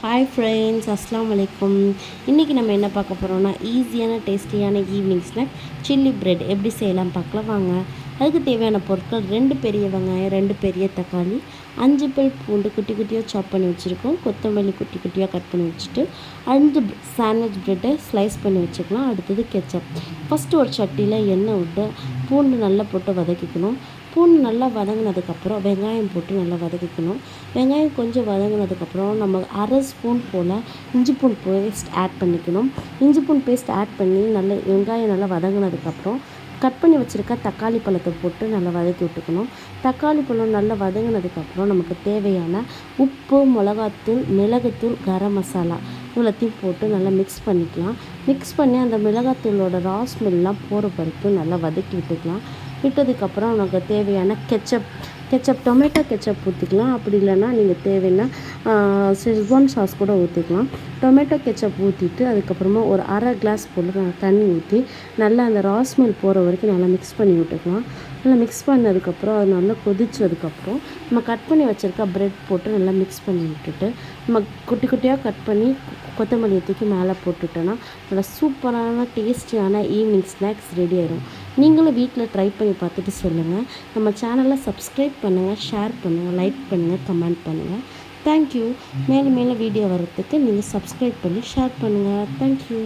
Hi friends, அஸ்ஸலாமு அலைக்கும். இன்றைக்கி நம்ம என்ன பார்க்க போகிறோம்னா ஈஸியான டேஸ்டியான ஈவினிங் ஸ்நாக் சில்லி பிரெட் எப்படி செய்யலாம் பார்க்கலாம் வாங்க. அதுக்கு தேவையான பொருட்கள் 2 பெரிய வெங்காயம், 2 பெரிய தக்காளி, 5 பல் பூண்டு குட்டி குட்டியாக சாப் பண்ணி வச்சுருக்கோம். கொத்தமல்லி குட்டி குட்டியாக கட் பண்ணி வச்சுட்டு 5 சாண்ட்விச் ப்ரெட்டை ஸ்லைஸ் பண்ணி வச்சுக்கலாம். அடுத்தது கெச்சப். ஃபஸ்ட்டு ஒரு சட்டியில் எண்ணெய் விட்டு பூண்டு நல்லா போட்டு வதக்கிக்கணும். பூண்டு நல்லா வதங்கினதுக்கப்புறம் வெங்காயம் போட்டு நல்லா வதக்கிக்கணும். வெங்காயம் கொஞ்சம் வதங்கினதுக்கப்புறம் நம்ம அரை ஸ்பூன் போல் இஞ்சி பூண்டு பேஸ்ட் ஆட் பண்ணிக்கணும். இஞ்சி பூண்டு பேஸ்ட் ஆட் பண்ணி நல்லா வெங்காயம் நல்லா வதங்கினதுக்கப்புறம் கட் பண்ணி வச்சுருக்க தக்காளி பழத்தை போட்டு நல்லா வதக்கி விட்டுக்கணும். தக்காளி பழம் நல்லா வதங்கினதுக்கப்புறம் நமக்கு தேவையான உப்பு, மிளகாத்தூள், மிளகுத்தூள், கரம் மசாலா இவ்வளோத்தையும் போட்டு நல்லா மிக்ஸ் பண்ணிக்கலாம். மிக்ஸ் பண்ணி அந்த மிளகாத்தூளோட ரா ஸ்மெல்லாம் போகிற வரைக்கும் நல்லா வதக்கி விட்டுக்கலாம். விட்டதுக்கப்புறம் நமக்கு தேவையான கெச்சப் டொமேட்டோ கெச்சப் ஊற்றிக்கலாம். அப்படி இல்லைன்னா நீங்கள் தேவைன்னா செஸ்வான் சாஸ் கூட ஊற்றிக்கலாம். டொமேட்டோ கெச்சப் ஊற்றிட்டு அதுக்கப்புறமா ஒரு அரை கிளாஸ் போல் தண்ணி ஊற்றி நல்லா அந்த ரா ஸ்மெல் போகிற வரைக்கும் நல்லா மிக்ஸ் பண்ணி விட்டுக்கலாம். நல்லா மிக்ஸ் பண்ணதுக்கப்புறம் அது நல்லா கொதிச்சதுக்கப்புறம் நம்ம கட் பண்ணி வச்சுருக்க ப்ரெட் போட்டு நல்லா மிக்ஸ் பண்ணி விட்டுட்டு நம்ம குட்டி குட்டியாக கட் பண்ணி கொத்தமல்லி தூக்கி மேலே போட்டுட்டோன்னா நல்லா சூப்பரான டேஸ்டியான ஈவினிங் ஸ்நாக்ஸ் ரெடி ஆயிடும். நீங்களும் வீட்டில் ட்ரை பண்ணி பார்த்துட்டு சொல்லுங்கள். நம்ம சேனலை சப்ஸ்கிரைப் பண்ணுங்கள், ஷேர் பண்ணுங்கள், லைக் பண்ணுங்கள், கமெண்ட் பண்ணுங்கள். தேங்க்யூ. மேலும் மேலும் வீடியோ வர்றதுக்கு நீங்கள் சப்ஸ்கிரைப் பண்ணி ஷேர் பண்ணுங்கள். தேங்க்யூ.